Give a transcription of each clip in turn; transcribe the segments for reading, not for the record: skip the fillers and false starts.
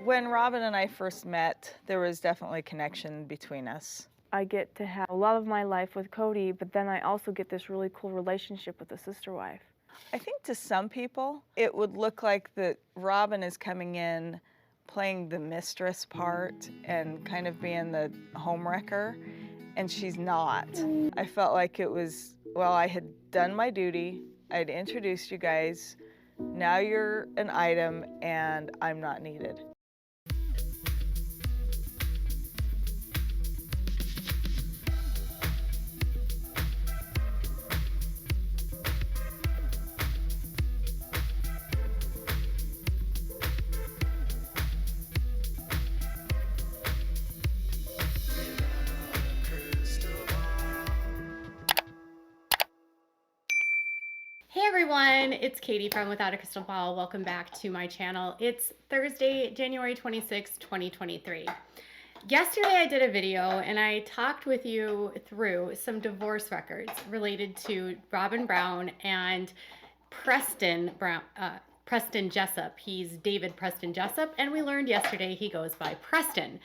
When Robyn and I first met, there was definitely a connection between us. I get to have a lot of my life with Kody, but then I also get this really cool relationship with the sister wife. I think to some people, it would look like that Robyn is coming in playing the mistress part and kind of being the homewrecker, and she's not. I felt like it was, well, I had done my duty, I'd introduced you guys, now you're an item and I'm not needed. Hey everyone, it's Katie from Without a Crystal Ball. Welcome back to my channel. It's Thursday, January 26, 2023. Yesterday I did a video and I talked with you through some divorce records related to Robyn Brown and Preston Jessop. He's David Preston Jessop, and we learned yesterday he goes by Preston.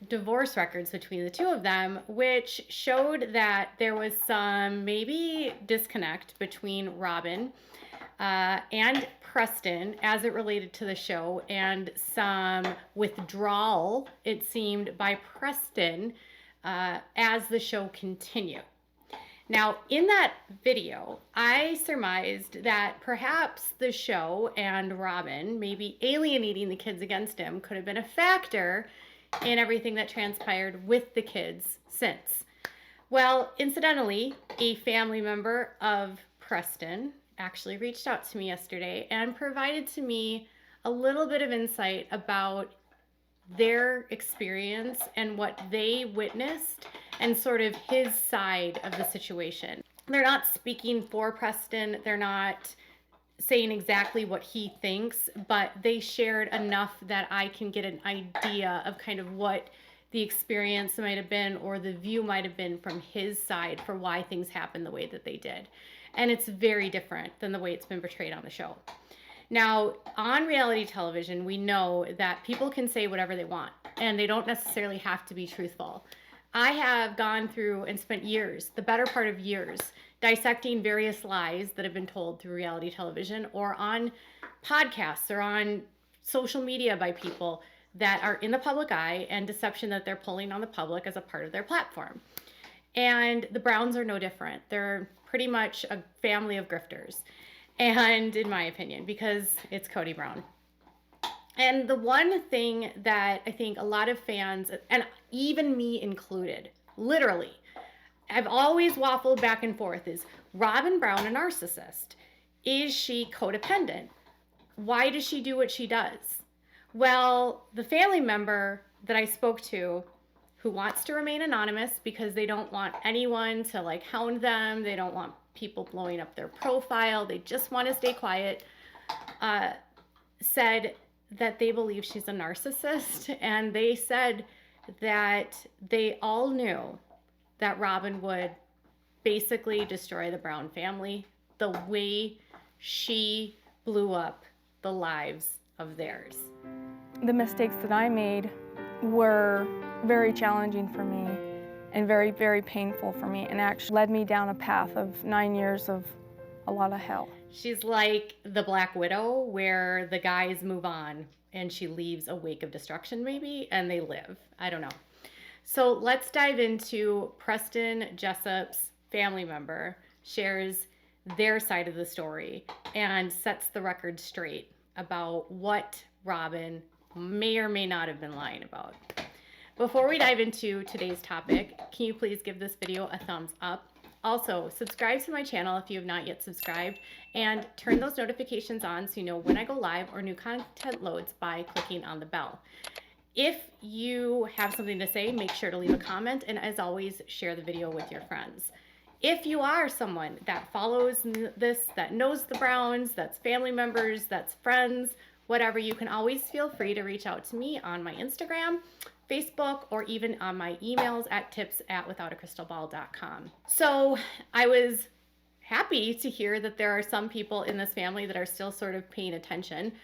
Divorce records between the two of them, which showed that there was some maybe disconnect between Robyn and Preston as it related to the show, and some withdrawal, it seemed, by Preston as the show continued. Now, in that video, I surmised that perhaps the show and Robyn maybe alienating the kids against him could have been a factor in everything that transpired with the kids since. Well, incidentally, a family member of Preston actually reached out to me yesterday and provided to me a little bit of insight about their experience and what they witnessed and sort of his side of the situation. They're not speaking for Preston. They're not saying exactly what he thinks, but they shared enough that I can get an idea of kind of what the experience might have been or the view might have been from his side for why things happened the way that they did. And it's very different than the way it's been portrayed on the show. Now, on reality television, we know that people can say whatever they want, and they don't necessarily have to be truthful. I have gone through and spent years, the better part of years, dissecting various lies that have been told through reality television or on podcasts or on social media by people that are in the public eye and deception that they're pulling on the public as a part of their platform. And the Browns are no different. They're pretty much a family of grifters. And in my opinion, because it's Kody Brown. And the one thing that I think a lot of fans, and even me included, literally, I've always waffled back and forth is, Robyn Brown a narcissist? Is she codependent? Why does she do what she does? Well, the family member that I spoke to who wants to remain anonymous because they don't want anyone to like hound them, they don't want people blowing up their profile, they just want to stay quiet, said that they believe she's a narcissist, and they said that they all knew that Robyn would basically destroy the Brown family the way she blew up the lives of theirs. The mistakes that I made were very challenging for me and very, very painful for me, and actually led me down a path of 9 years of a lot of hell. She's like the Black Widow, where the guys move on and she leaves a wake of destruction maybe, and they live. I don't know. So let's dive into Preston Jessop's family member shares their side of the story and sets the record straight about what Robyn may or may not have been lying about. Before we dive into today's topic, can you please give this video a thumbs up? Also, subscribe to my channel if you have not yet subscribed, and turn those notifications on so you know when I go live or new content loads by clicking on the bell. If you have something to say, make sure to leave a comment, and as always, share the video with your friends. If you are someone that follows this, that knows the Browns, that's family members, that's friends, whatever, you can always feel free to reach out to me on my Instagram, Facebook, or even on my emails at tips@withoutacrystalball.com. So I was happy to hear that there are some people in this family that are still sort of paying attention.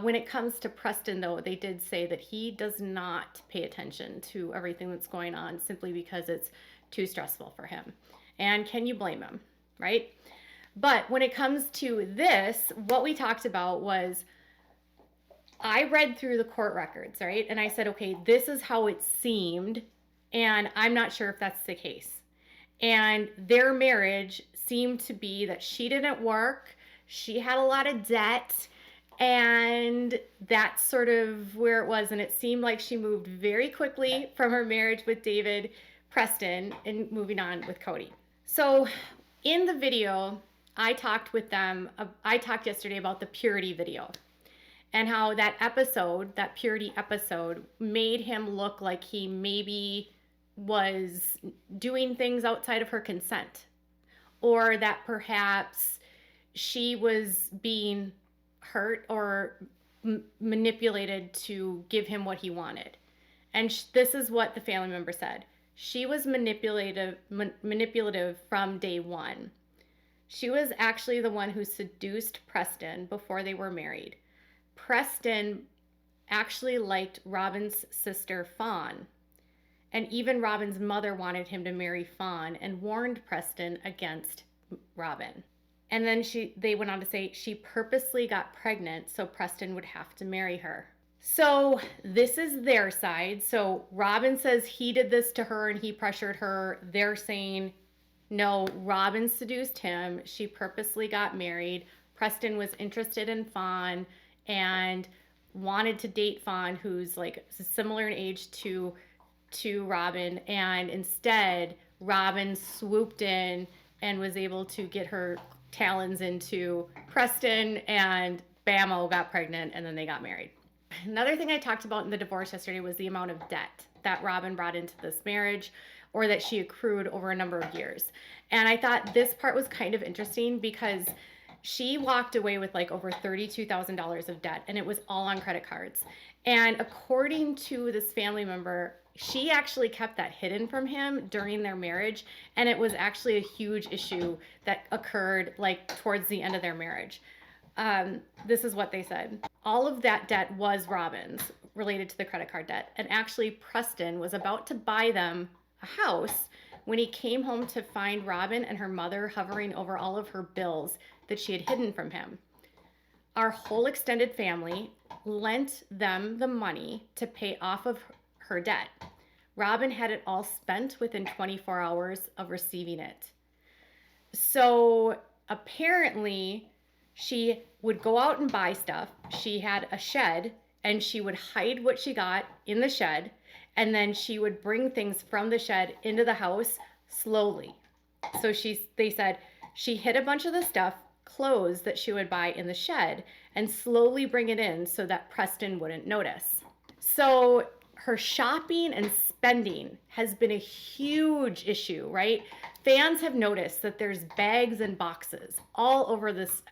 When it comes to Preston, though, they did say that he does not pay attention to everything that's going on simply because it's too stressful for him. And can you blame him, right? But when it comes to this, what we talked about was I read through the court records, right? And I said, okay, this is how it seemed, and I'm not sure if that's the case. And their marriage seemed to be that she didn't work, she had a lot of debt, and that's sort of where it was. And it seemed like she moved very quickly from her marriage with David Preston and moving on with Kody. So in the video, I talked yesterday about the purity video and how that episode, that purity episode, made him look like he maybe was doing things outside of her consent, or that perhaps she was being hurt or manipulated to give him what he wanted. And this is what the family member said. She was manipulative from day one. She was actually the one who seduced Preston before they were married. Preston actually liked Robyn's sister, Fawn. And even Robyn's mother wanted him to marry Fawn and warned Preston against Robyn. And then they went on to say she purposely got pregnant so Preston would have to marry her. So this is their side. So Robyn says he did this to her and he pressured her. They're saying, no, Robyn seduced him. She purposely got married. Preston was interested in Fawn and wanted to date Fawn, who's like similar in age to Robyn. And instead, Robyn swooped in and was able to get her talons into Preston, and bammo, got pregnant, and then they got married. Another thing I talked about in the divorce yesterday was the amount of debt that Robyn brought into this marriage, or that she accrued over a number of years. And I thought this part was kind of interesting because she walked away with like over $32,000 of debt, and it was all on credit cards. And according to this family member, she actually kept that hidden from him during their marriage, and it was actually a huge issue that occurred like towards the end of their marriage. This is what they said. All of that debt was Robyn's, related to the credit card debt. And actually, Preston was about to buy them a house when he came home to find Robyn and her mother hovering over all of her bills that she had hidden from him. Our whole extended family lent them the money to pay off of her debt. Robyn had it all spent within 24 hours of receiving it. So apparently she would go out and buy stuff. She had a shed, and she would hide what she got in the shed, and then she would bring things from the shed into the house slowly. So they said she hid a bunch of the stuff, clothes that she would buy in the shed, and slowly bring it in so that Preston wouldn't notice. So her shopping and spending has been a huge issue, right? Fans have noticed that there's bags and boxes all over this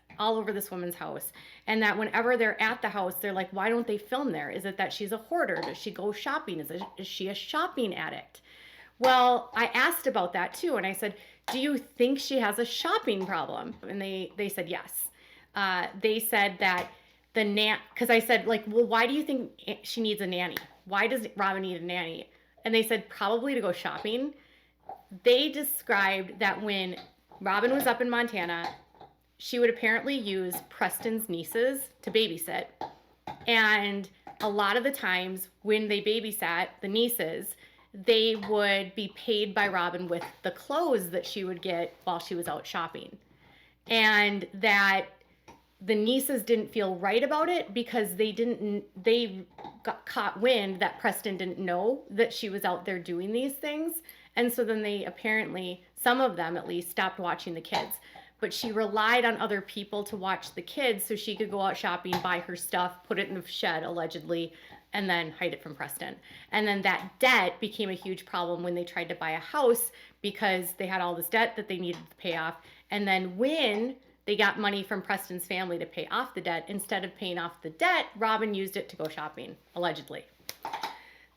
woman's house, and that whenever they're at the house, they're like, why don't they film there? Is it that she's a hoarder? Does she go shopping? Is she a shopping addict? Well, I asked about that too, and I said, do you think she has a shopping problem? And they said yes. They said that because I said, like, well, why do you think she needs a nanny? Why does Robyn need a nanny? And they said probably to go shopping. They described that when Robyn was up in Montana, she would apparently use Preston's nieces to babysit. And a lot of the times when they babysat the nieces, they would be paid by Robyn with the clothes that she would get while she was out shopping. And that the nieces didn't feel right about it because they got caught wind that Preston didn't know that she was out there doing these things. And so then they apparently, some of them at least, stopped watching the kids. But she relied on other people to watch the kids so she could go out shopping, buy her stuff, put it in the shed, allegedly, and then hide it from Preston. And then that debt became a huge problem when they tried to buy a house because they had all this debt that they needed to pay off. And then when they got money from Preston's family to pay off the debt, instead of paying off the debt, Robyn used it to go shopping, allegedly.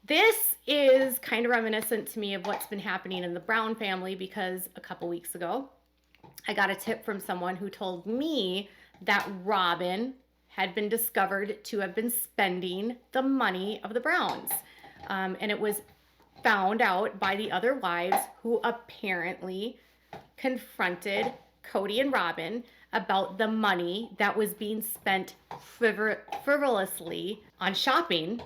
This is kind of reminiscent to me of what's been happening in the Brown family, because a couple weeks ago, I got a tip from someone who told me that Robyn had been discovered to have been spending the money of the Browns. And it was found out by the other wives, who apparently confronted Kody and Robyn about the money that was being spent frivolously on shopping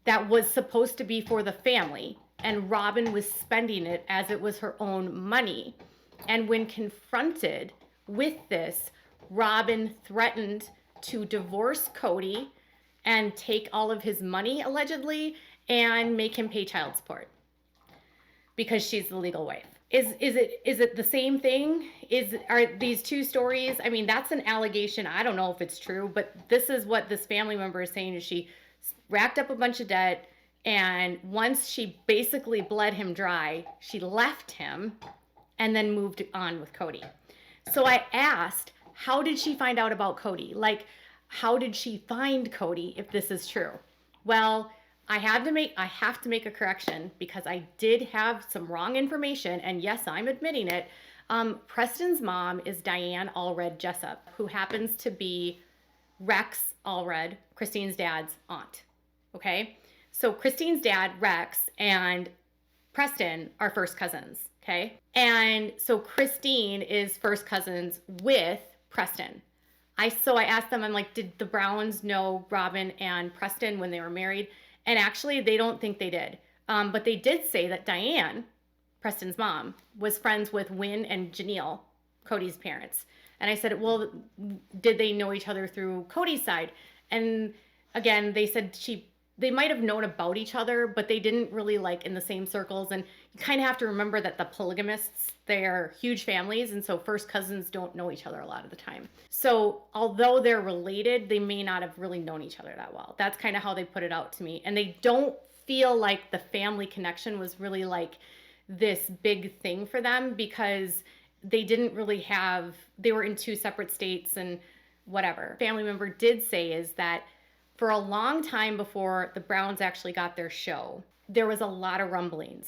that was supposed to be for the family. And Robyn was spending it as it was her own money. And when confronted with this, Robyn threatened to divorce Kody and take all of his money, allegedly, and make him pay child support because she's the legal wife. Is it the same thing? Are these two stories? I mean, that's an allegation. I don't know if it's true, but this is what this family member is saying. Is she racked up a bunch of debt, and once she basically bled him dry, she left him and then moved on with Kody. So I asked, how did she find out about Kody? Like, how did she find Kody if this is true? Well, I have to make a correction because I did have some wrong information, and yes, I'm admitting it. Preston's mom is Diane Allred Jessop, who happens to be Rex Allred, Christine's dad's aunt. Okay, so Christine's dad, Rex, and Preston are first cousins. Okay, and so Christine is first cousins with Preston. So I asked them, I'm like, did the Browns know Robyn and Preston when they were married? And actually, they don't think they did. But they did say that Diane, Preston's mom, was friends with Wynn and Janelle, Kody's parents. And I said, well, did they know each other through Kody's side? And again, they said they might have known about each other, but they didn't really like in the same circles. And you kind of have to remember that the polygamists, they're huge families. And so first cousins don't know each other a lot of the time. So although they're related, they may not have really known each other that well. That's kind of how they put it out to me. And they don't feel like the family connection was really like this big thing for them, because they didn't really they were in two separate states and whatever. Family member did say is that for a long time before the Browns actually got their show, there was a lot of rumblings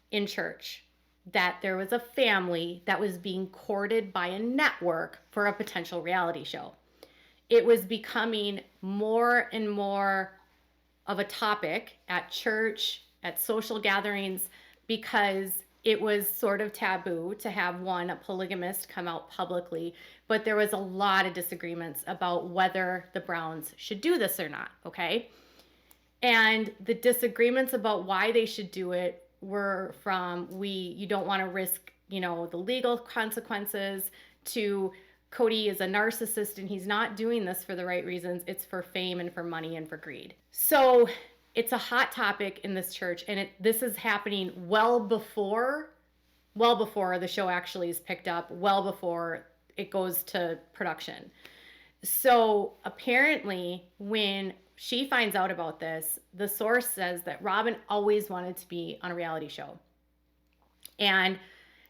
in church that there was a family that was being courted by a network for a potential reality show. It was becoming more and more of a topic at church, at social gatherings, because it was sort of taboo to have a polygamist come out publicly, but there was a lot of disagreements about whether the Browns should do this or not, okay? And the disagreements about why they should do it were from you don't want to risk, the legal consequences, to Kody is a narcissist and he's not doing this for the right reasons. It's for fame and for money and for greed. So it's a hot topic in this church, and this is happening well before the show actually is picked up, well before it goes to production. So apparently when she finds out about this, the source says that Robyn always wanted to be on a reality show. And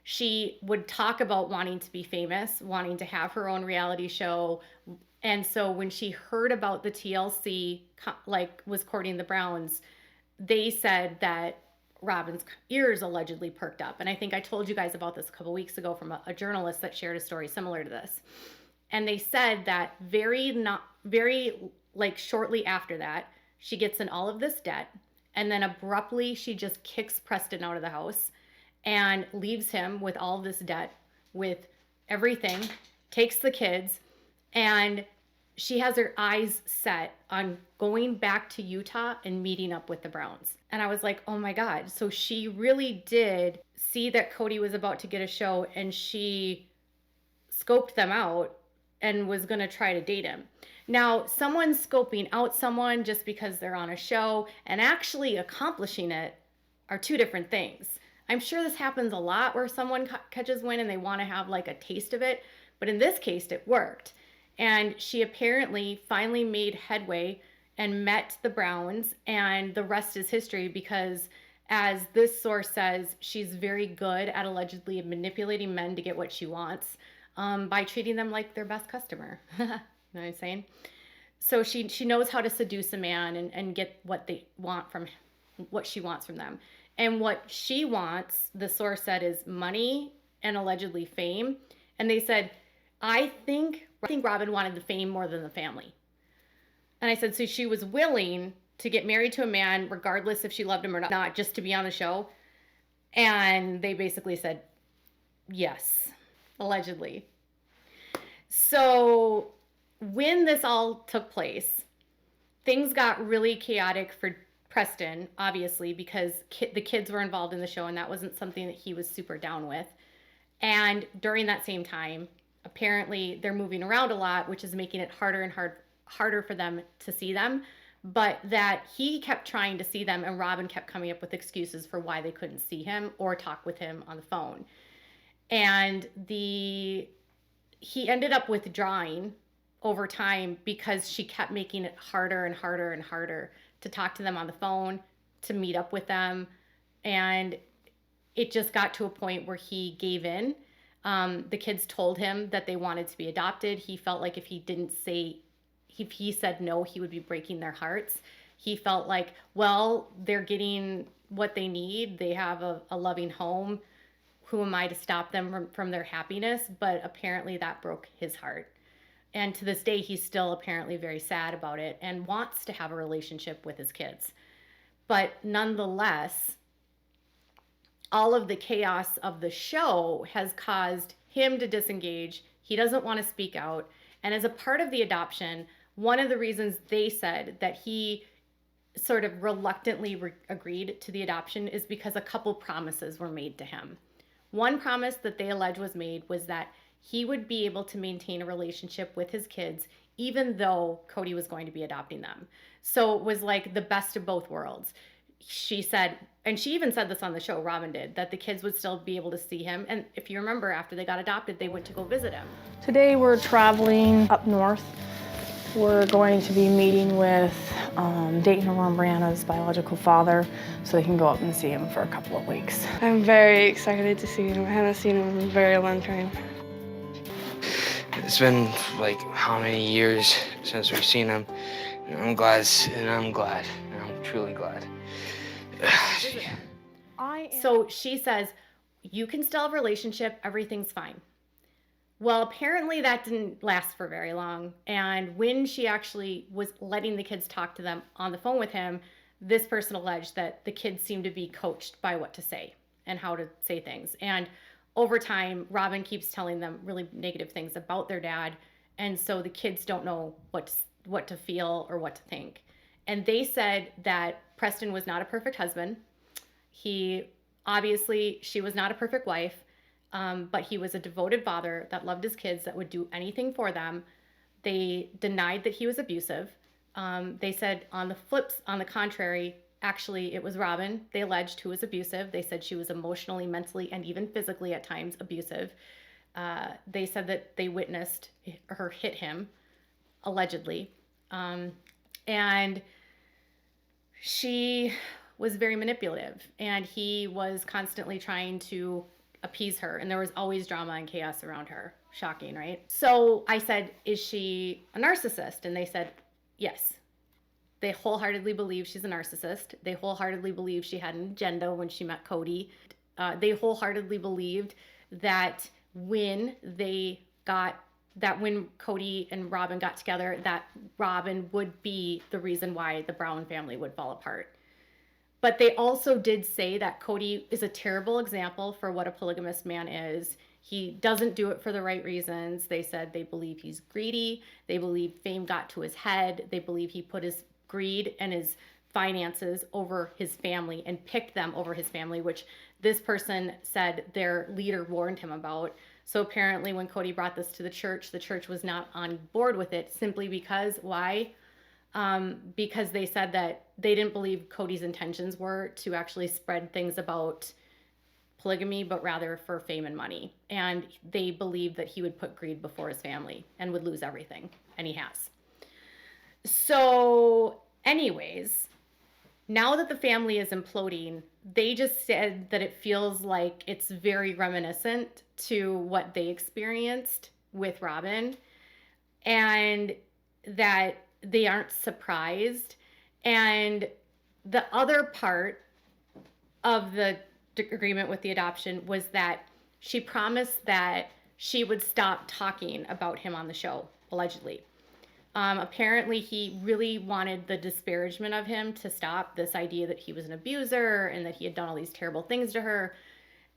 she would talk about wanting to be famous, wanting to have her own reality show. And so when she heard about the TLC, was courting the Browns, they said that Robyn's ears allegedly perked up. And I think I told you guys about this a couple weeks ago from a journalist that shared a story similar to this. And they said that shortly after that, she gets in all of this debt, and then abruptly she just kicks Preston out of the house and leaves him with all this debt, with everything, takes the kids, and she has her eyes set on going back to Utah and meeting up with the Browns. And I was like, oh my God. So she really did see that Kody was about to get a show, and she scoped them out and was going to try to date him. Now, someone scoping out someone just because they're on a show and actually accomplishing it are two different things. I'm sure this happens a lot where someone catches wind and they want to have like a taste of it. But in this case, it worked. And she apparently finally made headway and met the Browns, and the rest is history, because as this source says, she's very good at allegedly manipulating men to get what she wants, by treating them like their best customer. You know what I'm saying? So she knows how to seduce a man and get what they want from what she wants from them. And what she wants, the source said, is money and allegedly fame. And they said, I think Robyn wanted the fame more than the family. And I said, so she was willing to get married to a man regardless if she loved him or not just to be on the show? And they basically said, yes, allegedly. So when this all took place, things got really chaotic for Preston, obviously, because the kids were involved in the show, and that wasn't something that he was super down with. And during that same time, apparently they're moving around a lot, which is making it harder and harder for them to see them. But that he kept trying to see them, and Robyn kept coming up with excuses for why they couldn't see him or talk with him on the phone. And he ended up withdrawing over time because she kept making it harder and harder and harder to talk to them on the phone, to meet up with them. And it just got to a point where he gave in. The kids told him that they wanted to be adopted. He felt like if he said no, he would be breaking their hearts. He felt like, well, they're getting what they need. They have a loving home. Who am I to stop them from their happiness? But apparently that broke his heart. And to this day, he's still apparently very sad about it and wants to have a relationship with his kids. But nonetheless, all of the chaos of the show has caused him to disengage. He doesn't want to speak out. And as a part of the adoption, one of the reasons they said that he sort of reluctantly agreed to the adoption is because a couple promises were made to him. One promise that they allege was made was that he would be able to maintain a relationship with his kids even though Kody was going to be adopting them. So it was like the best of both worlds. She said, and she even said this on the show, Robyn did, that the kids would still be able to see him. And if you remember, after they got adopted, they went to go visit him. Today we're traveling up north. We're going to be meeting with Dayton and Brianna's biological father so they can go up and see him for a couple of weeks. I'm very excited to see him. I haven't seen him in a very long time. It's been like how many years since we've seen him. And I'm glad, and I'm truly glad. So she says, you can still have a relationship, everything's fine. Well, apparently that didn't last for very long. And when she actually was letting the kids talk to them on the phone with him, this person alleged that the kids seemed to be coached by what to say and how to say things. And over time, Robyn keeps telling them really negative things about their dad. And so the kids don't know what to feel or what to think. And they said that Preston was not a perfect husband. She was not a perfect wife. But he was a devoted father that loved his kids, that would do anything for them. They denied that he was abusive. They said on the contrary, actually it was Robyn, they alleged, who was abusive. They said she was emotionally, mentally, and even physically at times abusive. They said that they witnessed her hit him, allegedly. And she was very manipulative, and he was constantly trying to appease her, and there was always drama and chaos around her. Shocking, right? So I said, is she a narcissist? And they said, yes. They wholeheartedly believe she's a narcissist. They wholeheartedly believe she had an agenda when she met Kody. They wholeheartedly believed that when Kody and Robyn got together, that Robyn would be the reason why the Brown family would fall apart. But they also did say that Kody is a terrible example for what a polygamous man is. He doesn't do it for the right reasons. They said they believe he's greedy. They believe fame got to his head. They believe he put his greed and his finances over his family and picked them over his family, which this person said their leader warned him about. So apparently when Kody brought this to the church was not on board with it, simply because, why? Because they said that they didn't believe Kody's intentions were to actually spread things about polygamy, but rather for fame and money. And they believed that he would put greed before his family and would lose everything, and he has. So anyways, now that the family is imploding, they just said that it feels like it's very reminiscent to what they experienced with Robyn, and that they aren't surprised. And the other part of the agreement with the adoption was that she promised that she would stop talking about him on the show, allegedly. Apparently, he really wanted the disparagement of him to stop, this idea that he was an abuser and that he had done all these terrible things to her.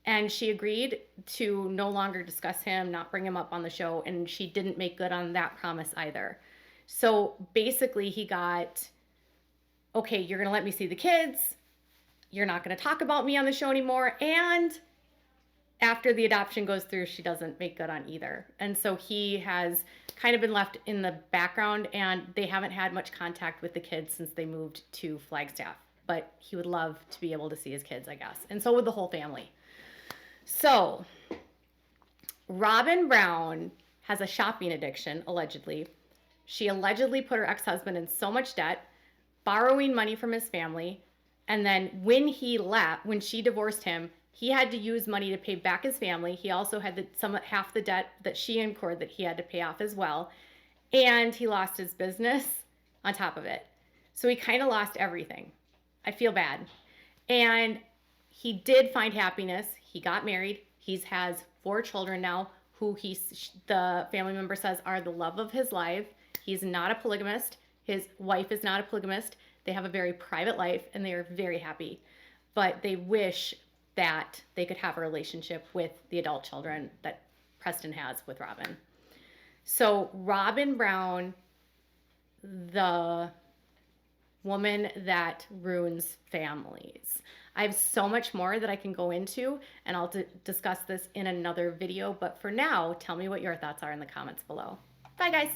And she agreed to no longer discuss him, not bring him up on the show, and she didn't make good on that promise either. So basically, he got, okay, you're going to let me see the kids. You're not going to talk about me on the show anymore. And after the adoption goes through, she doesn't make good on either. And so he has kind of been left in the background, and they haven't had much contact with the kids since they moved to Flagstaff. But he would love to be able to see his kids, I guess. And so would the whole family. So Robyn Brown has a shopping addiction, allegedly. She allegedly put her ex-husband in so much debt, borrowing money from his family. And then when he left, when she divorced him, he had to use money to pay back his family. He also had half the debt that she incurred that he had to pay off as well. And he lost his business on top of it. So he kind of lost everything. I feel bad. And he did find happiness. He got married. He has 4 children now who the family member says are the love of his life. He's not a polygamist. His wife is not a polygamist. They have a very private life and they are very happy. But they wish that they could have a relationship with the adult children that Preston has with Robyn. So Robyn Brown, the woman that ruins families. I have so much more that I can go into, and I'll discuss this in another video. But for now, tell me what your thoughts are in the comments below. Bye, guys.